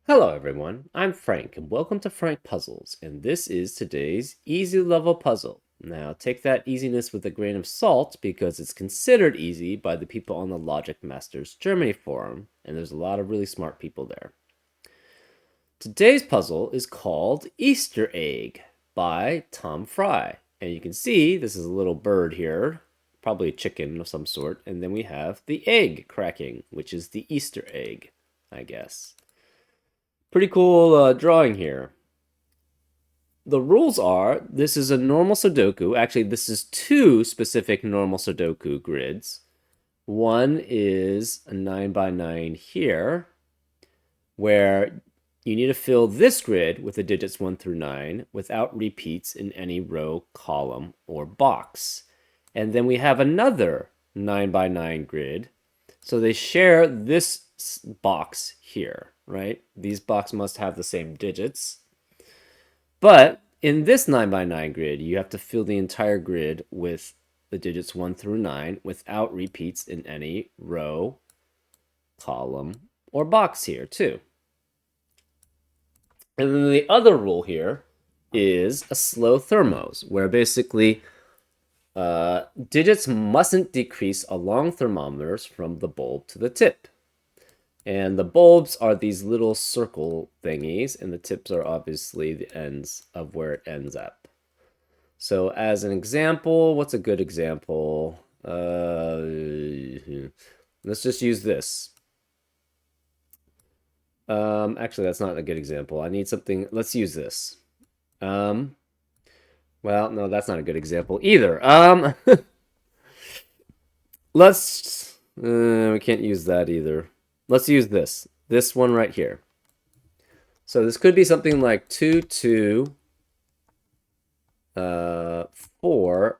Hello everyone, I'm Frank and welcome to Frank Puzzles, and this is today's easy level puzzle. Now take that easiness with a grain of salt because it's considered easy by the people on the Logic Masters Germany forum, and there's a lot of really smart people there. Today's puzzle is called Easter Egg by Tom Fry, and you can see this is a little bird here, probably a chicken of some sort, and then we have the egg cracking, which is the Easter egg, I guess. Pretty cool drawing here. The rules are, this is a normal Sudoku. Actually, this is two specific normal Sudoku grids. One is a 9 by 9 here, where you need to fill this grid with the digits 1 through 9 without repeats in any row, column, or box. And then we have another 9 by 9 grid. So they share this box here, right? These boxes must have the same digits. But in this 9 by 9 grid, you have to fill the entire grid with the digits 1 through 9 without repeats in any row, column, or box here too. And then the other rule here is a slow thermos, where basically digits mustn't decrease along thermometers from the bulb to the tip. And the bulbs are these little circle thingies, and the tips are obviously the ends of where it ends up. So as an example, what's a good example? Let's just use this. Actually, that's not a good example. I need something. Let's use this. Well, no, that's not a good example either. Let's. We can't use that either. Let's use this. This one right here. So this could be something like 2, 2, 4,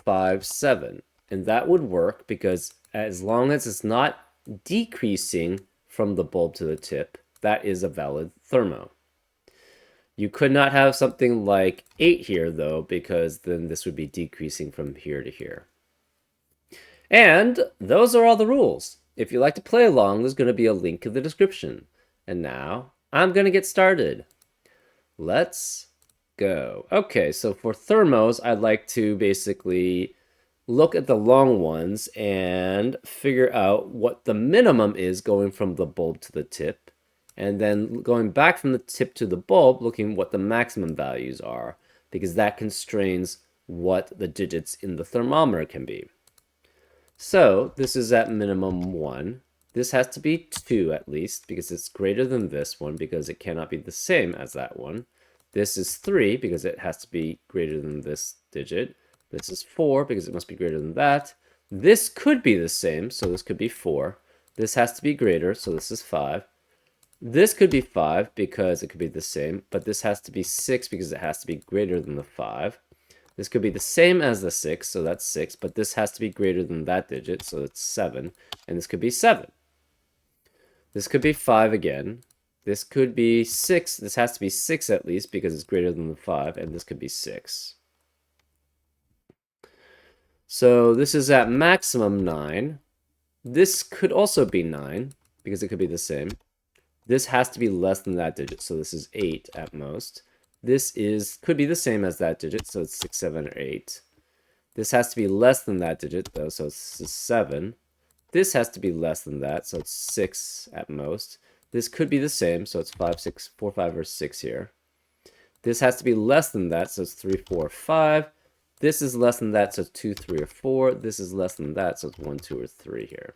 5, 7. And that would work because as long as it's not decreasing from the bulb to the tip, that is a valid thermo. You could not have something like 8 here, though, because then this would be decreasing from here to here. And those are all the rules. If you'd like to play along, there's going to be a link in the description. And now, I'm going to get started. Let's go. Okay, so for thermos, I'd like to basically look at the long ones and figure out what the minimum is going from the bulb to the tip. And then going back from the tip to the bulb, looking what the maximum values are, because that constrains what the digits in the thermometer can be. So this is at minimum 1. This has to be 2 at least, because it's greater than this one, because it cannot be the same as that one. This is 3, because it has to be greater than this digit. This is 4, because it must be greater than that. This could be the same, so this could be 4. This has to be greater, so this is 5. This could be 5, because it could be the same, but this has to be 6, because it has to be greater than the 5. This could be the same as the 6, so that's 6, but this has to be greater than that digit, so it's 7, and this could be 7. This could be 5 again. This could be 6. This has to be 6 at least, because it's greater than the 5, and this could be 6. So this is at maximum 9. This could also be 9, because it could be the same. This has to be less than that digit, so this is 8 at most. This could be the same as that digit, so it's 6, 7, or 8. This has to be less than that digit, though, so it's 7. This has to be less than that, so it's 6 at most. This could be the same, so it's 5, 6, 4, 5, or 6 here. This has to be less than that, so it's 3, 4, 5. This is less than that, so it's 2, 3, or 4. This is less than that, so it's 1, 2, or 3 here.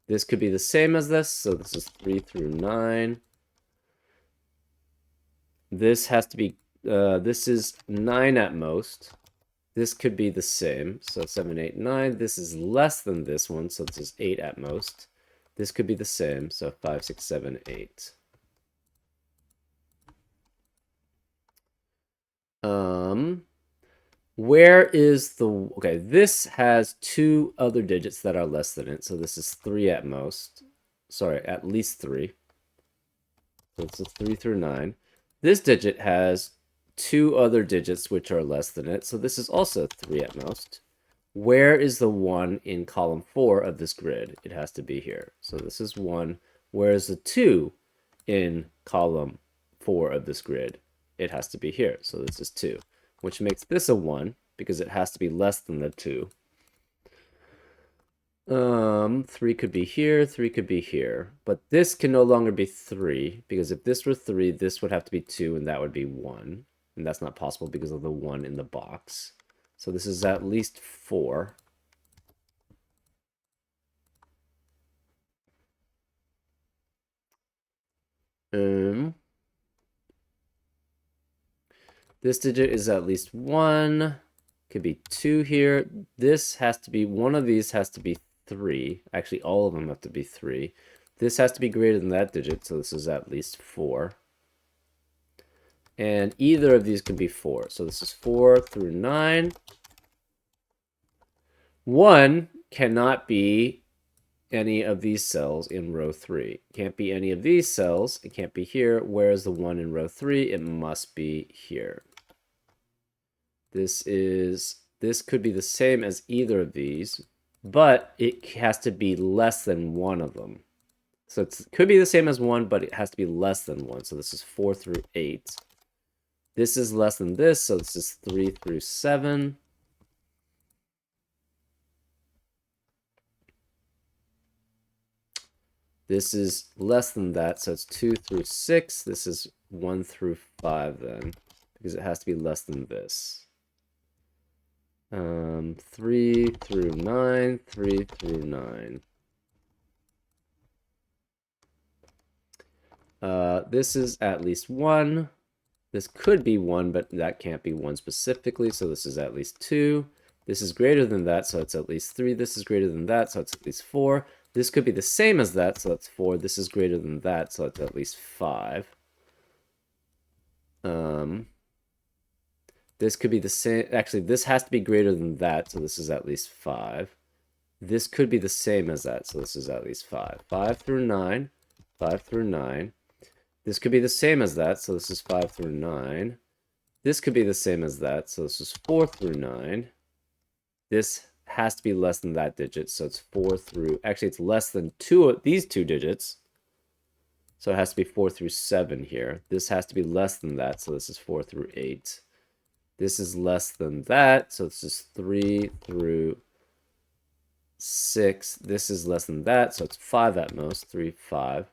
This could be the same as this, so this is 3 through 9. This has to be, this is 9 at most. This could be the same, so 7, 8, 9. This is less than this one, so this is 8 at most. This could be the same, so 5, 6, 7, 8. Where is the, okay, this has 2 other digits that are less than it, so this is 3 at most. Sorry, at least 3. So it's a 3 through 9. This digit has 2 other digits which are less than it, so this is also 3 at most. Where is the 1 in column 4 of this grid? It has to be here. So this is 1. Where is the 2 in column 4 of this grid, it has to be here. So this is 2, which makes this a 1 because it has to be less than the 2. 3 could be here, 3 could be here, but this can no longer be 3 because if this were 3, this would have to be 2 and that would be 1. And that's not possible because of the 1 in the box. So this is at least 4. This digit is at least 1. Could be 2 here. This has to be, one of these has to be 3. Actually, all of them have to be 3. This has to be greater than that digit, so this is at least 4. And either of these can be 4. So this is 4 through 9. 1 cannot be any of these cells in row 3. Can't be any of these cells. It can't be here. Where's the 1 in row 3? It must be here. This could be the same as either of these, but it has to be less than one of them. So it could be the same as 1, but it has to be less than 1. So this is 4 through 8. This is less than this, so this is 3 through 7. This is less than that, so it's 2 through 6. This is 1 through 5 then, because it has to be less than this. 3 through 9, 3 through 9. This is at least 1. This could be 1, but that can't be 1 specifically, so this is at least 2. This is greater than that, so it's at least 3. This is greater than that, so it's at least 4. This could be the same as that, so that's 4. This is greater than that, so it's at least 5. This could be the same. Actually, this has to be greater than that, so this is at least 5. This could be the same as that, so this is at least 5. 5 through 9. 5 through 9. This could be the same as that, so this is 5 through 9. This could be the same as that, so this is 4 through 9. This has to be less than that digit, so it's 4 through... Actually, it's less than these two digits, so it has to be 4 through 7 here. This has to be less than that, so this is 4 through 8. This is less than that, so this is 3 through 6. This is less than that, so it's 5 at most. 3, 5.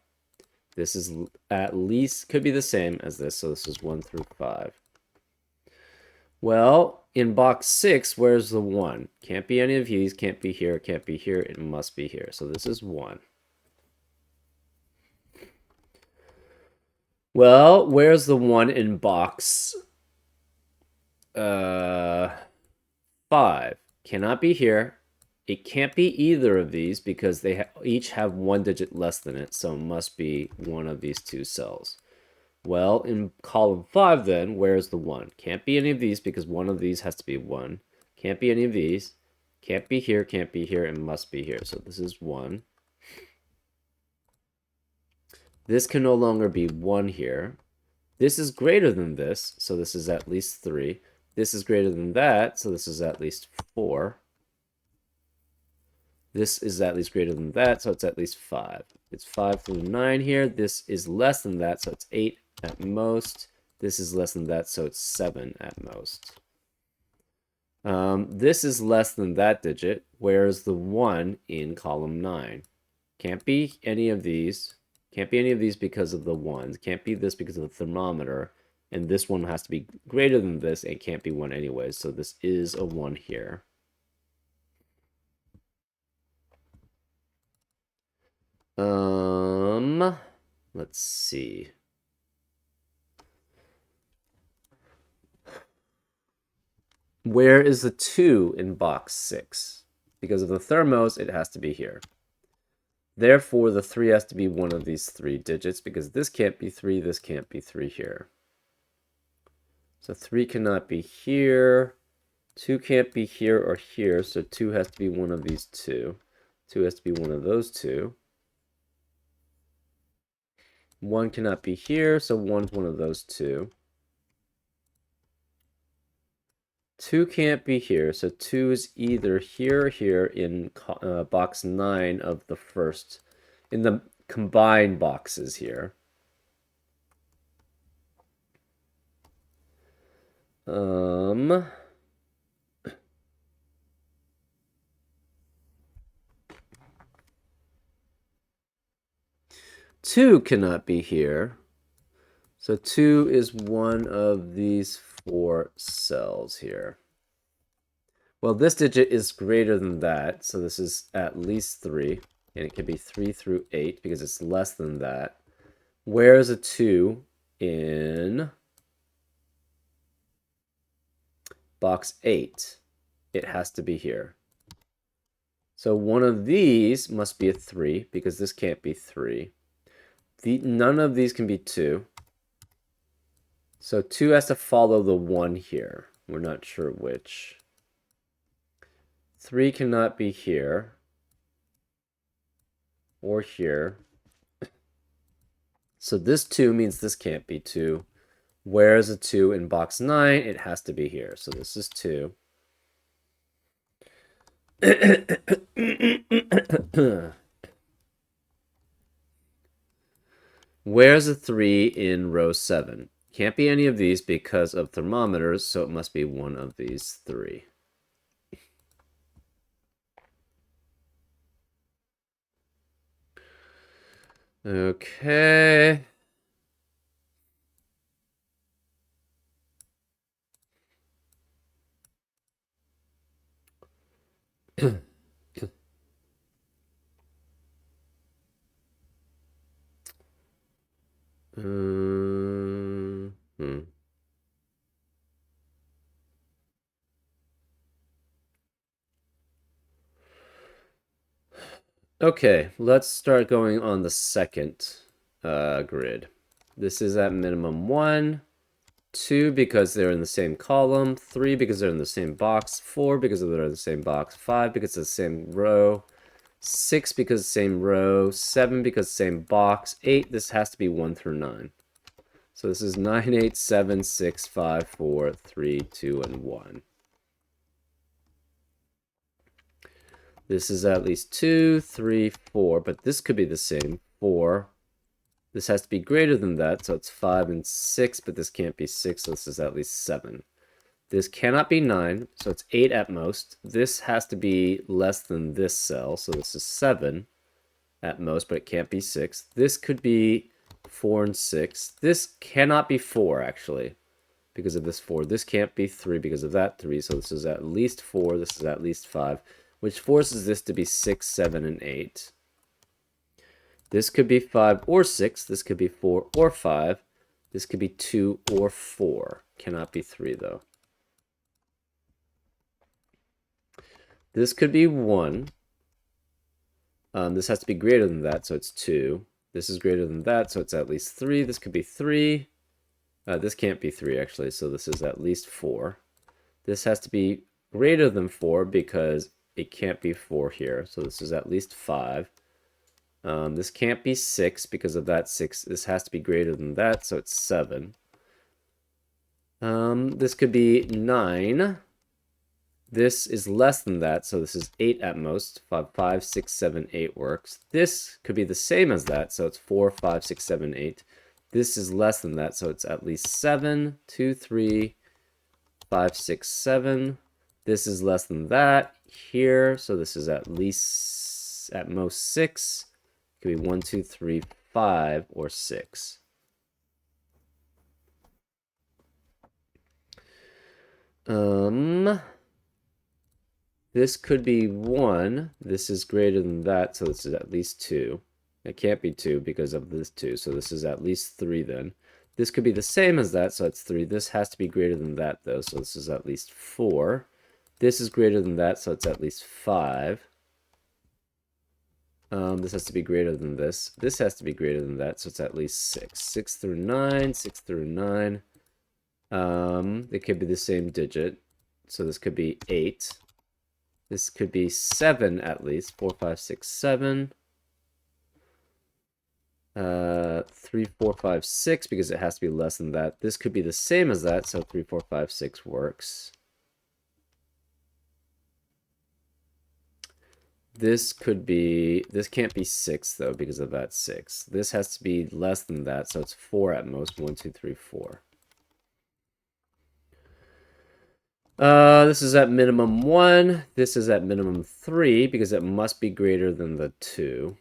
This is at least, could be the same as this, so this is 1 through 5. Well, in box 6, where's the 1? Can't be any of these, can't be here, can't be here, it must be here. So this is 1. Well, where's the 1 in box 5? Cannot be here. It can't be either of these because they each have 1 digit less than it, so it must be one of these two cells. Well, in column 5 then, where's the 1? Can't be any of these because one of these has to be 1. Can't be any of these. Can't be here, and must be here. So this is 1. This can no longer be 1 here. This is greater than this, so this is at least 3. This is greater than that, so this is at least 4. This is at least greater than that, so it's at least 5. It's 5 through 9 here. This is less than that, so it's 8 at most. This is less than that, so it's 7 at most. This is less than that digit. Where's the 1 in column 9? Can't be any of these. Can't be any of these because of the 1s. Can't be this because of the thermometer. And this one has to be greater than this and can't be 1 anyways. So this is a 1 here. Let's see. Where is the 2 in box 6? Because of the thermos, it has to be here. Therefore, the 3 has to be one of these 3 digits because this can't be 3, this can't be 3 here. So 3 cannot be here. 2 can't be here or here, so 2 has to be one of these 2. 2 has to be one of those 2. 1 cannot be here, so 1's one of those 2. 2 can't be here, so 2 is either here or here in box 9 of the first, in the combined boxes here. Um, 2 cannot be here. So 2 is one of these 4 cells here. Well, this digit is greater than that, so this is at least 3. And it can be 3 through 8 because it's less than that. Where is a 2 in box 8? It has to be here. So one of these must be a 3 because this can't be 3. None of these can be 2. So 2 has to follow the 1 here. We're not sure which. 3 cannot be here or here. So this 2 means this can't be 2. Where is a 2 in box 9? It has to be here. So this is 2. Where's a 3 in row 7? Can't be any of these because of thermometers, so it must be one of these 3. Okay. Hmm. Okay, let's start going on the second grid. This is at minimum 1, 2 because they're in the same column, 3 because they're in the same box, 4 because they're in the same box, 5 because it's the same row, 6 because same row, 7 because same box, 8, this has to be 1 through 9. So this is 9, 8, 7, 6, 5, 4, 3, 2, and 1. This is at least 2, 3, 4, but this could be the same. 4. This has to be greater than that, so it's 5 and 6, but this can't be 6, so this is at least 7. This cannot be 9, so it's 8 at most. This has to be less than this cell, so this is 7 at most, but it can't be 6. This could be 4 and 6. This cannot be 4, actually, because of this 4. This can't be 3 because of that 3, so this is at least 4. This is at least 5, which forces this to be 6, 7, and 8. This could be 5 or 6. This could be 4 or 5. This could be 2 or 4. Cannot be 3, though. This could be 1. This has to be greater than that, so it's 2. This is greater than that, so it's at least 3. This could be 3. This can't be 3, actually, so this is at least 4. This has to be greater than 4 because it can't be 4 here, so this is at least 5. This can't be 6 because of that 6. This has to be greater than that, so it's 7. This could be 9. This is less than that, so this is 8 at most. 5, 6, 7, 8 works. This could be the same as that, so it's 4, 5, 6, 7, 8. This is less than that, so it's at least 7, 2, 3, 5, 6, 7. This is less than that here, so this is at least, at most 6. It could be 1, 2, 3, 5, or 6. This could be 1. This is greater than that, so this is at least 2. It can't be 2 because of this 2, so this is at least 3 then. This could be the same as that, so it's 3. This has to be greater than that, though, so this is at least 4. This is greater than that, so it's at least 5. This has to be greater than this. This has to be greater than that, so it's at least 6. 6 through 9, 6 through 9. They could be the same digit, so this could be 8. This could be 7 at least. 4, 5, 6, 7. 3, 4, 5, 6, because it has to be less than that. This could be the same as that, so 3, 4, 5, 6 works. This could be, this can't be 6 though because of that 6. This has to be less than that, so it's 4 at most. 1, 2, 3, 4. This is at minimum 1. This is at minimum 3 because it must be greater than the 2.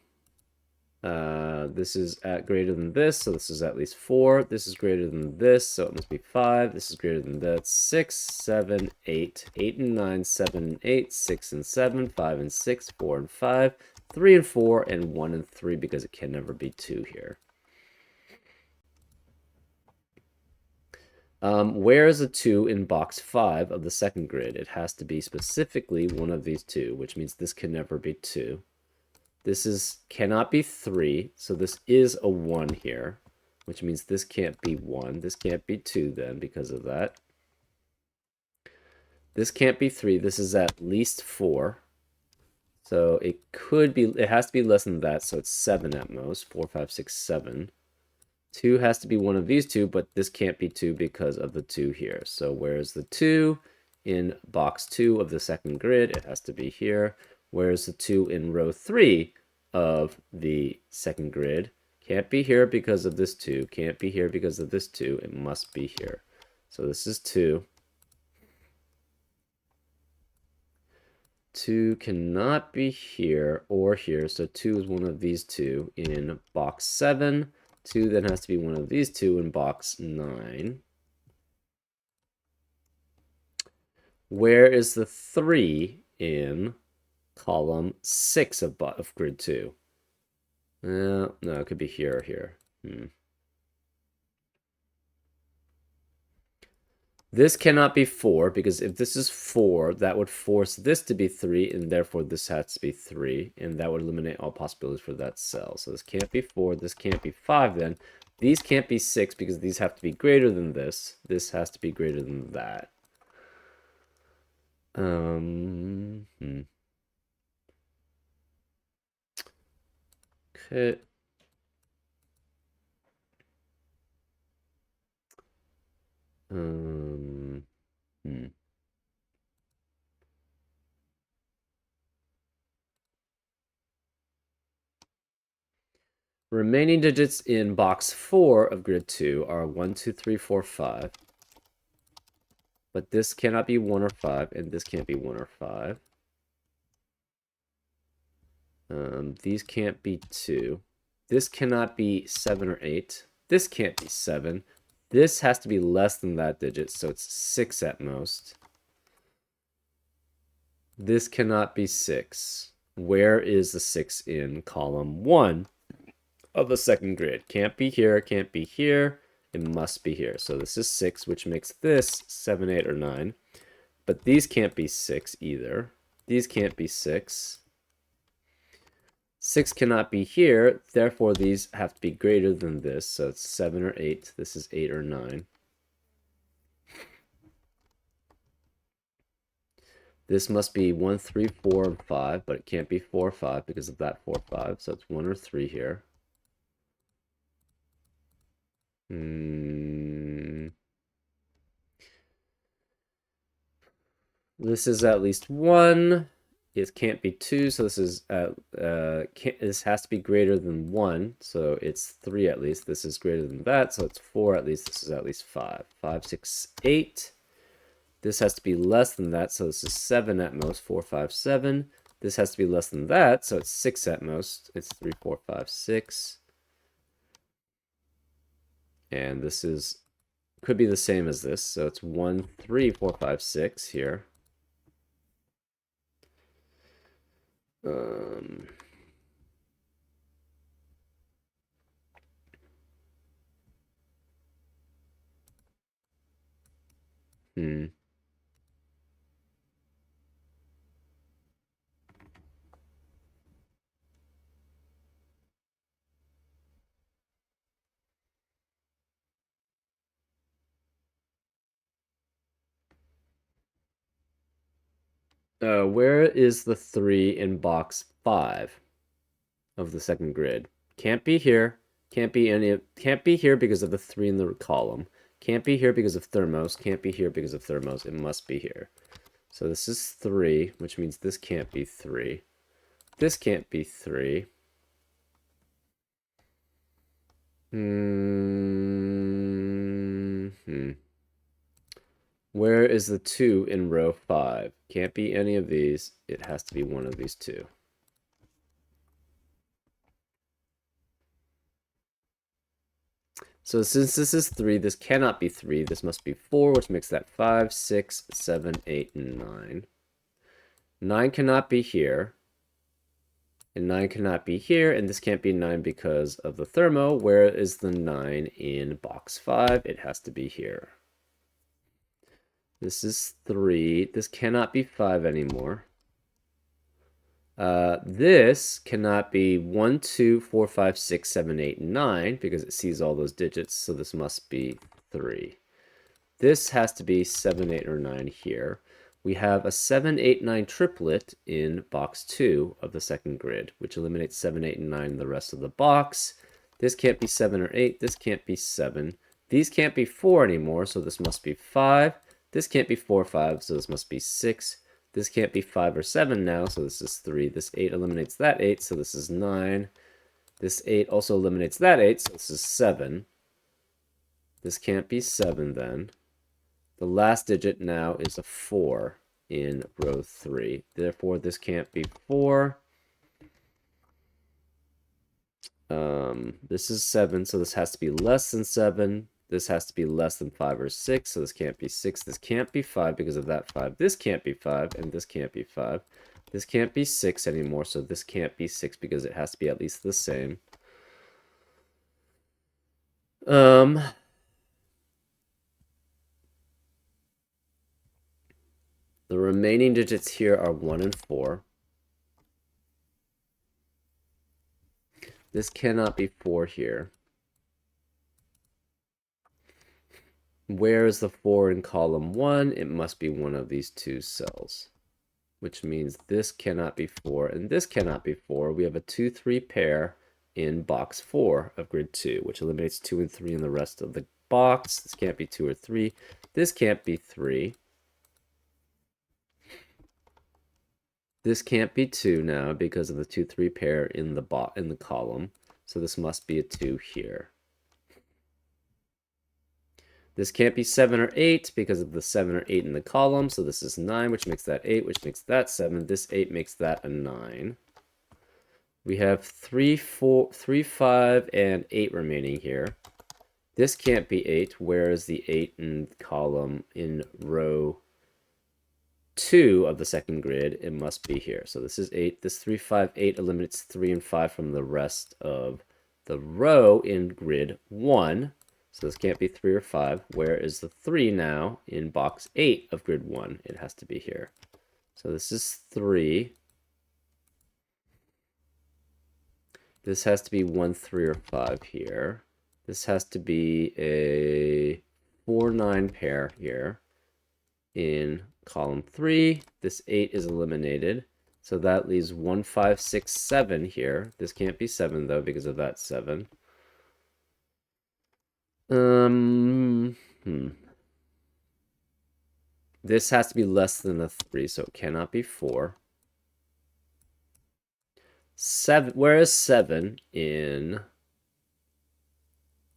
This is at greater than this, so this is at least 4. This is greater than this, so it must be 5. This is greater than that. 6, 7, 8. 8 and 9, 7 and 8, 6 and 7, 5 and 6, 4 and 5, 3 and 4, and 1 and 3 because it can never be 2 here. Where is a 2 in box 5 of the second grid? It has to be specifically one of these two, which means this can never be 2. This cannot be 3, so this is a 1 here, which means this can't be 1. This can't be 2 then because of that. This can't be 3. This is at least 4. So it has to be less than that, so it's 7 at most. 4, 5, 6, 7. 2 has to be one of these two, but this can't be 2 because of the 2 here. So where's the 2 in box 2 of the second grid? It has to be here. Where's the 2 in row 3 of the second grid? Can't be here because of this 2. Can't be here because of this 2. It must be here. So this is 2. 2 cannot be here or here. So 2 is one of these two in box 7. 2 then has to be one of these two in box 9. Where is the 3 in column 6 of grid 2? No, it could be here or here. This cannot be 4, because if this is 4, that would force this to be 3, and therefore this has to be 3, and that would eliminate all possibilities for that cell. So this can't be 4, this can't be 5 then. These can't be 6, because these have to be greater than this. This has to be greater than that. Okay. Remaining digits in box 4 of grid 2 are 1, 2, 3, 4, 5. But this cannot be 1 or 5, and this can't be 1 or 5. These can't be 2. This cannot be 7 or 8. This can't be 7. This has to be less than that digit, so it's 6 at most. This cannot be 6. Where is the 6 in column 1 of the second grid? Can't be here, can't be here. It must be here. So this is 6, which makes this 7, 8, or 9. But these can't be 6 either. These can't be 6. 6 cannot be here, therefore these have to be greater than this, so it's 7 or 8. This is 8 or 9. This must be 1, 3, 4, and 5, but it can't be 4 or 5 because of that 4 or 5, so it's 1 or 3 here. This is at least 1. It can't be 2, so this is this has to be greater than 1, so it's 3 at least. This is greater than that, so it's 4 at least. This is at least 5. 5, 6, 8. This has to be less than that, so this is 7 at most. 4, 5, 7. This has to be less than that, so it's 6 at most. It's 3, 4, 5, 6. And this could be the same as this, so it's 1, 3, 4, 5, 6 here. Where is the 3 in box 5 of the second grid? Can't be here. Can't be here because of the 3 in the column. Can't be here because of thermos. Can't be here because of thermos. It must be here. So this is 3, which means this can't be 3. This can't be 3. Where is the 2 in row 5? Can't be any of these. It has to be one of these two. So since this is 3, this cannot be 3. This must be 4, which makes that 5, 6, 7, 8, and 9. 9 cannot be here. And 9 cannot be here, and this can't be 9 because of the thermo. Where is the 9 in box 5? It has to be here. This is 3. This cannot be 5 anymore. This cannot be 1, 2, 4, 5, 6, 7, 8, 9 because it sees all those digits, so this must be 3. This has to be 7, 8, or 9 here. We have a 7, 8, 9 triplet in box 2 of the second grid, which eliminates 7, 8, and 9 in the rest of the box. This can't be 7 or 8. This can't be 7. These can't be 4 anymore, so this must be 5. This can't be 4 or 5, so this must be 6. This can't be 5 or 7 now, so this is 3. This 8 eliminates that 8, so this is 9. This 8 also eliminates that 8, so this is 7. This can't be 7 then. The last digit now is a 4 in row 3. Therefore, this can't be 4. This is 7, so this has to be less than 7. This has to be less than 5 or 6, so this can't be 6. This can't be 5 because of that 5. This can't be 5, and this can't be 5. This can't be 6 anymore, so this can't be 6 because it has to be at least the same. The remaining digits here are 1 and 4. This cannot be 4 here. Where is the 4 in column 1? It must be one of these two cells, which means this cannot be 4 and this cannot be 4. We have a 2, 3 pair in box 4 of grid 2, which eliminates 2 and 3 in the rest of the box. This can't be 2 or 3. This can't be 3. This can't be 2 now because of the 2, 3 pair in the column. So this must be a 2 here. This can't be 7 or 8 because of the 7 or 8 in the column. So this is 9, which makes that 8, which makes that 7. This 8 makes that a 9. We have 3, 4, 3, 5, and 8 remaining here. This can't be 8. Where is the 8 in column in row 2 of the second grid? It must be here. So this is 8. This 3, 5, 8 eliminates 3 and 5 from the rest of the row in grid 1. So this can't be 3 or 5. Where is the 3 now in box 8 of grid 1? It has to be here. So this is 3. This has to be 1, 3, or 5 here. This has to be a 4, 9 pair here in column 3. This 8 is eliminated. So that leaves 1, 5, 6, 7 here. This can't be 7 though because of that 7. This has to be less than a 3, so it cannot be 4. 7. Where is 7 in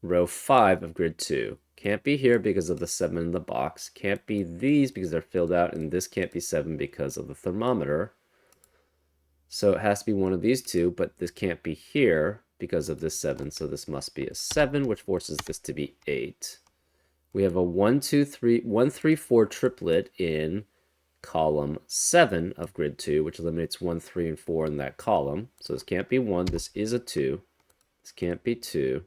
row 5 of grid 2? Can't be here because of the 7 in the box. Can't be these because they're filled out, and this can't be 7 because of the thermometer. So it has to be one of these two, but this can't be here because of this 7, so this must be a 7, which forces this to be 8. We have a 1, 2, 3, 1, 3, 4 triplet in column 7 of grid 2, which eliminates 1, 3, and 4 in that column. So this can't be 1. This is a 2. This can't be 2.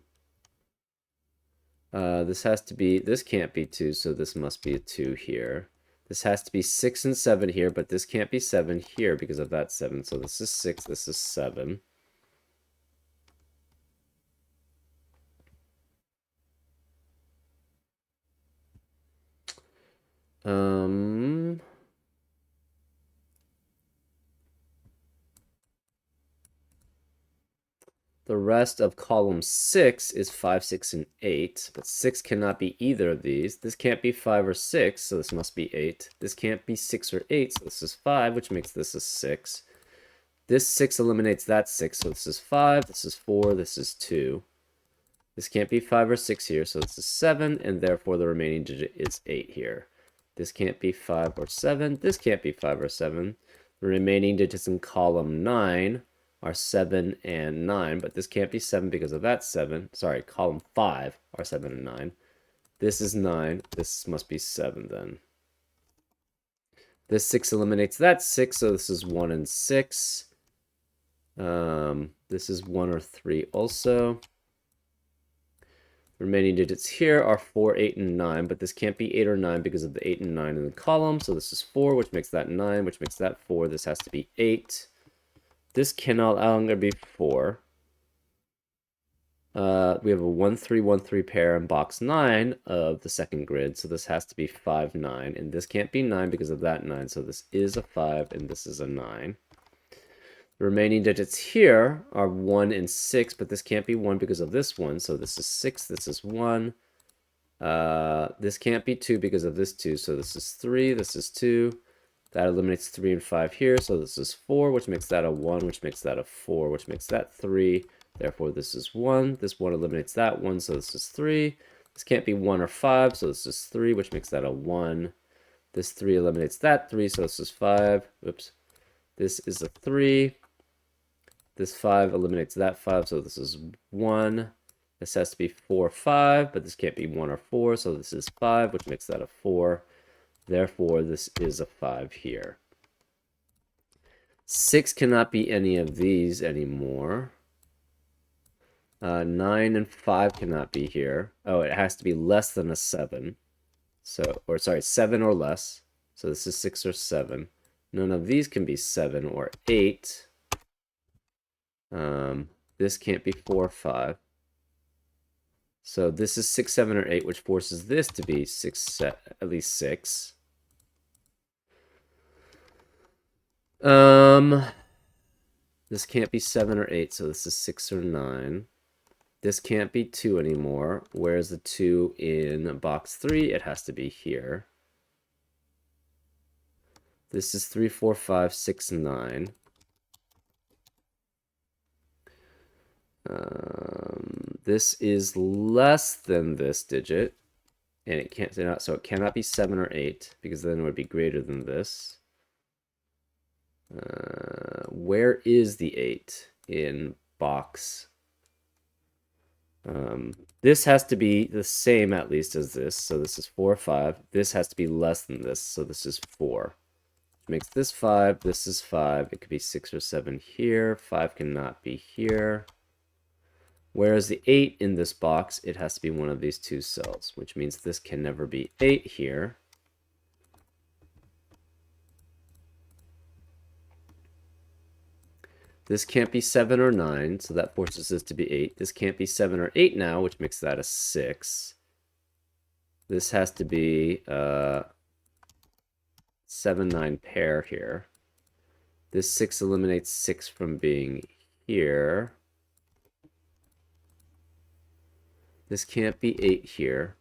This can't be 2, so this must be a 2 here. This has to be 6 and 7 here, but this can't be 7 here because of that 7. So this is 6, this is 7. The rest of column 6 is 5, 6, and 8, but 6 cannot be either of these. This can't be 5 or 6, so this must be 8. This can't be 6 or 8, so this is 5, which makes this a 6. This 6 eliminates that 6, so this is 5, this is 4, this is 2. This can't be 5 or 6 here, so this is 7, and therefore the remaining digit is 8 here. This can't be 5 or 7. This can't be 5 or 7. The remaining digits in column 9 are 7 and 9, but this can't be 7 because of that 7. Sorry, column 5 are 7 and 9. This is 9. This must be 7 then. This 6 eliminates that 6, so this is 1 and 6. This is 1 or 3 also. Remaining digits here are 4, 8, and 9, but this can't be 8 or 9 because of the 8 and 9 in the column. So this is 4, which makes that 9, which makes that 4. This has to be 8. This can no longer be 4. We have a 1, 3, 1, 3 pair in box 9 of the second grid, so this has to be 5, 9. And this can't be 9 because of that 9, so this is a 5, and this is a 9. The remaining digits here are 1 and 6, but this can't be 1 because of this 1. So this is 6, this is 1. This can't be 2 because of this 2. So this is 3, this is 2. That eliminates 3 and 5 here. So this is 4, which makes that a 1, which makes that a 4, which makes that 3. Therefore, this is 1. This 1 eliminates that 1, so this is 3. This can't be 1 or 5, so this is 3, which makes that a 1. This 3 eliminates that 3, so this is 5. Oops. This is a 3. This 5 eliminates that 5, so this is 1. This has to be 4, 5, but this can't be 1 or 4, so this is 5, which makes that a 4. Therefore, this is a 5 here. 6 cannot be any of these anymore. 9 and 5 cannot be here. Oh, it has to be less than a 7. So, or sorry, 7 or less. So this is 6 or 7. None of these can be 7 or 8. This can't be 4 or 5. So this is 6, 7, or 8, which forces this to be 6, at least 6. This can't be 7 or 8, so this is 6 or 9. This can't be 2 anymore. Where's the 2 in box 3? It has to be here. This is 3, 4, 5, 6, 9. This is less than this digit, and it can't, so it cannot be 7 or 8, because then it would be greater than this. Where is the 8 in box? This has to be the same at least as this, so this is 4 or 5. This has to be less than this, so this is 4. Makes this 5, this is 5. It could be 6 or 7 here. 5 cannot be here. Whereas the 8 in this box, it has to be one of these two cells, which means this can never be 8 here. This can't be 7 or 9, so that forces this to be 8. This can't be 7 or 8 now, which makes that a 6. This has to be 7, 9 pair here. This 6 eliminates 6 from being here. This can't be 8 here.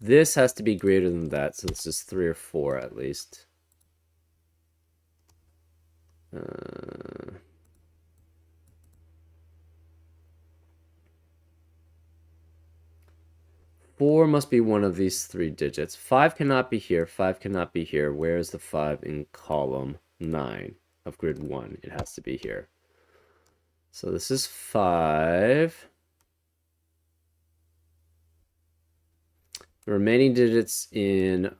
This has to be greater than that, so this is 3 or 4 at least. 4 must be one of these 3 digits. 5 cannot be here. 5 cannot be here. Where is the 5 in column 9 of grid 1? It has to be here. So this is 5. The remaining digits in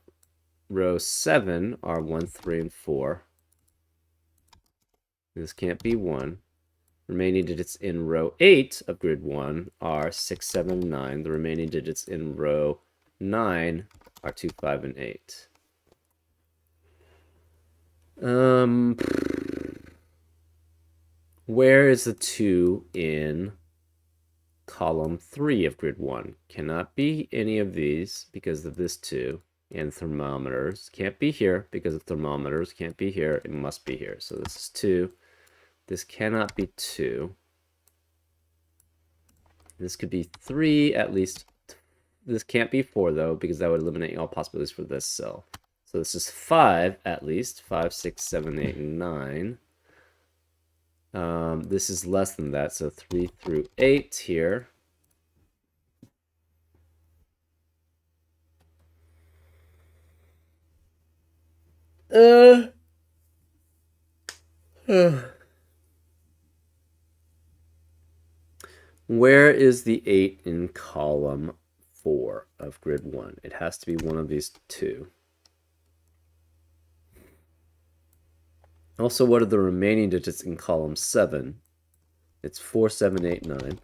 row 7 are 1, 3, and 4. This can't be 1. Remaining digits in row 8 of grid 1 are 6, 7, 9. The remaining digits in row 9 are 2, 5, and 8. Where is the 2 in column 3 of grid 1? Cannot be any of these because of this 2. And thermometers. Can't be here because of thermometers. Can't be here. It must be here. So this is 2. This cannot be 2. This could be 3 at least. This can't be 4 though, because that would eliminate all possibilities for this cell. So this is 5 at least. 5, 6, 7, 8, and 9. This is less than that, so 3 through 8 here. Where is the 8 in column 4 of grid 1? It has to be one of these two. Also, what are the remaining digits in column 7? It's 4, 7, 8, 9.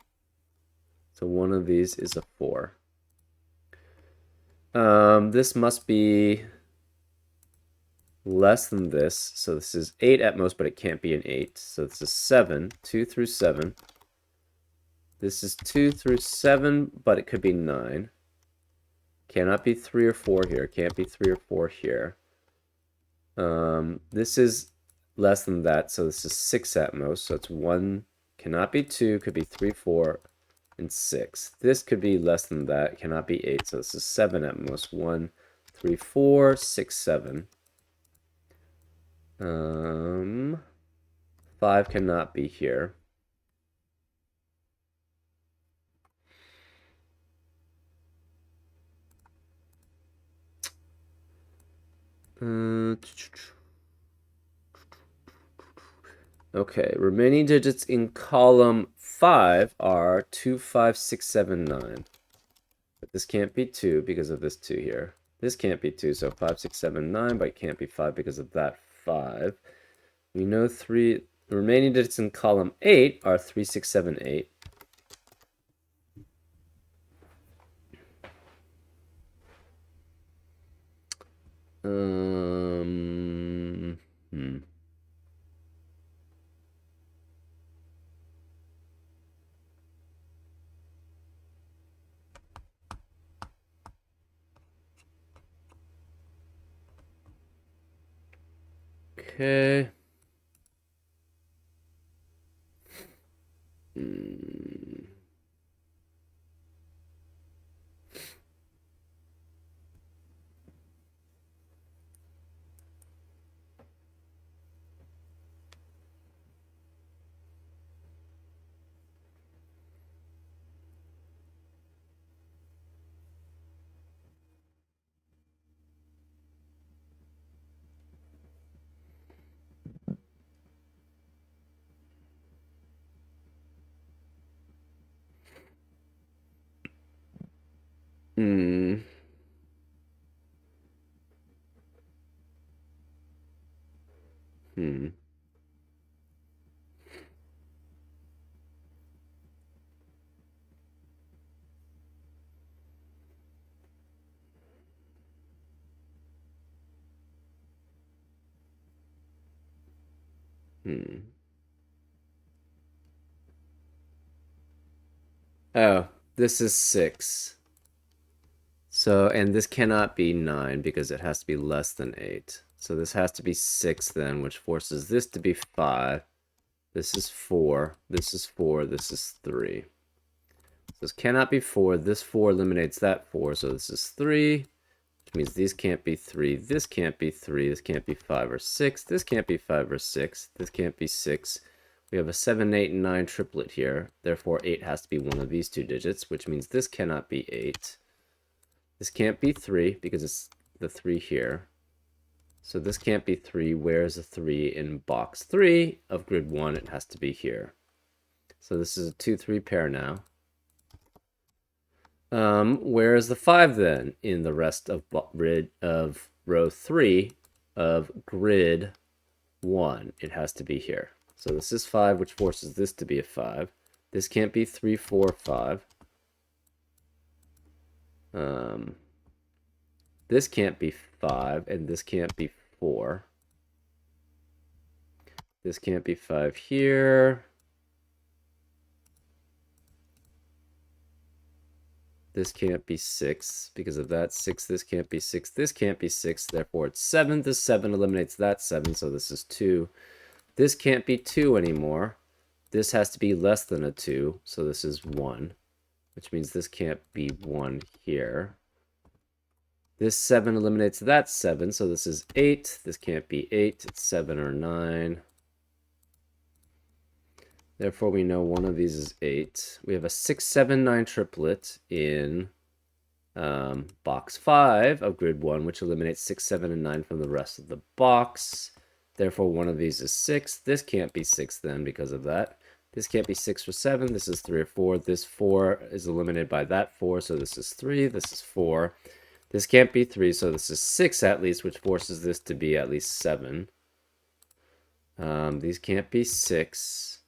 So one of these is a 4. This must be less than this. So this is 8 at most, but it can't be an 8. So this is 7, 2 through 7. This is 2 through 7, but it could be 9. Cannot be 3 or 4 here. Can't be 3 or 4 here. This is less than that, so this is 6 at most. So it's 1, cannot be 2, could be 3, 4, and 6. This could be less than that, cannot be 8, so this is 7 at most. 1, 3, 4, 6, 7. 5 cannot be here. Okay, remaining digits in column 5 are 2, 5, 6, 7, 9. But this can't be 2 because of this 2 here. This can't be 2, so 5, 6, 7, 9, but it can't be 5 because of that 5. We know 3. The remaining digits in column 8 are 3, 6, 7, 8. Okay. Oh, this is 6. So, and this cannot be 9 because it has to be less than 8. So this has to be 6 then, which forces this to be 5. This is 4. This is 4. This is 3. So this cannot be 4. This 4 eliminates that 4. So this is 3, which means these can't be 3. This can't be 3. This can't be 5 or 6. This can't be 5 or 6. This can't be 6. We have a 7, 8, and 9 triplet here. Therefore, 8 has to be one of these two digits, which means this cannot be 8. This can't be 3 because it's the 3 here. So this can't be 3. Where is the 3 in box 3 of grid 1? It has to be here. So this is a 2, 3 pair now. Where is the 5 then in the rest of row 3 of grid 1? It has to be here. So this is 5, which forces this to be a 5. This can't be 3, 4, 5. This can't be 5, and this can't be 4. This can't be 5 here. This can't be 6 because of that 6. This can't be 6. This can't be 6. Therefore, it's 7. This 7 eliminates that 7, so this is 2. This can't be 2 anymore. This has to be less than a 2, so this is 1, which means this can't be 1 here. This 7 eliminates that 7, so this is 8. This can't be 8. It's 7 or 9. Therefore, we know one of these is 8. We have a 6, 7, 9 triplet in box 5 of grid 1, which eliminates 6, 7, and 9 from the rest of the box. Therefore, one of these is 6. This can't be 6 then because of that. This can't be 6 or 7. This is 3 or 4. This 4 is eliminated by that 4, so this is 3. This is 4. This can't be 3, so this is 6 at least, which forces this to be at least 7. These can't be 6.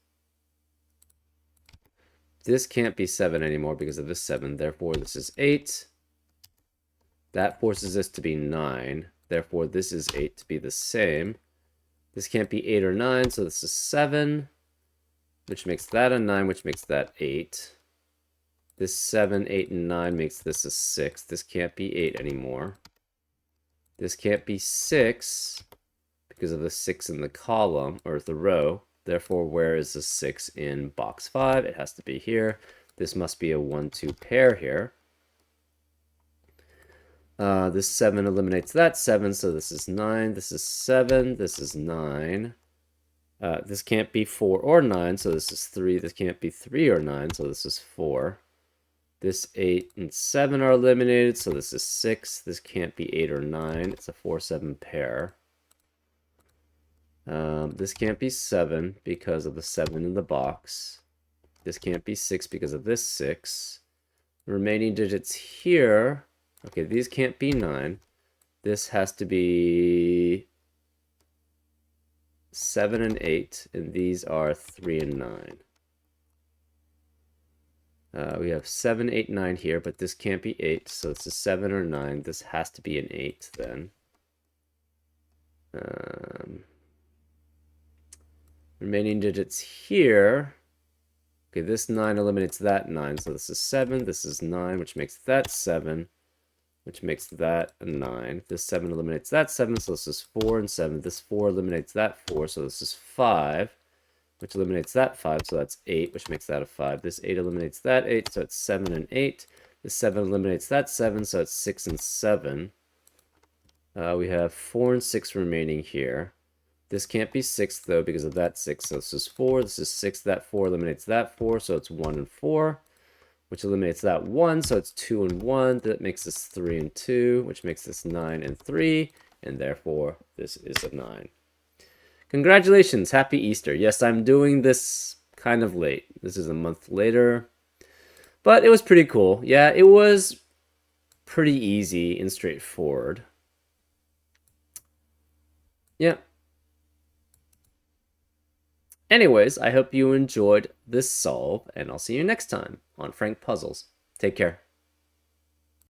This can't be 7 anymore because of this 7. Therefore, this is 8. That forces this to be 9. Therefore, this is 8 to be the same. This can't be 8 or 9, so this is 7, which makes that a 9, which makes that 8. This 7, 8, and 9 makes this a 6. This can't be 8 anymore. This can't be 6 because of the 6 in the column, or the row. Therefore, where is the 6 in box 5? It has to be here. This must be a 1-2 pair here. This 7 eliminates that 7, so this is 9. This is 7. This is 9. This can't be 4 or 9, so this is 3. This can't be 3 or 9, so this is 4. This 8 and 7 are eliminated, so this is 6. This can't be 8 or 9. It's a 4-7 pair. This can't be 7 because of the 7 in the box. This can't be 6 because of this 6. The remaining digits here, okay, these can't be 9. This has to be 7 and 8, and these are 3 and 9. We have 7, 8, 9 here, but this can't be 8, so it's a 7 or 9. This has to be an 8 then. Remaining digits here. Okay, this 9 eliminates that 9, so this is 7. This is 9, which makes that 7, which makes that a 9. This 7 eliminates that 7, so this is 4 and 7. This 4 eliminates that 4, so this is 5, which eliminates that 5, so that's 8, which makes that a 5. This 8 eliminates that 8, so it's 7 and 8. This 7 eliminates that 7, so it's 6 and 7. We have 4 and 6 remaining here. This can't be 6, though, because of that 6. So this is 4, this is 6, that 4 eliminates that 4, so it's 1 and 4, which eliminates that 1, so it's 2 and 1. That makes this 3 and 2, which makes this 9 and 3, and therefore this is a 9. Congratulations, happy Easter. Yes, I'm doing this kind of late. This is a month later, but it was pretty cool. Yeah, it was pretty easy and straightforward. Yeah. Anyways, I hope you enjoyed this solve, and I'll see you next time on Frank Puzzles. Take care.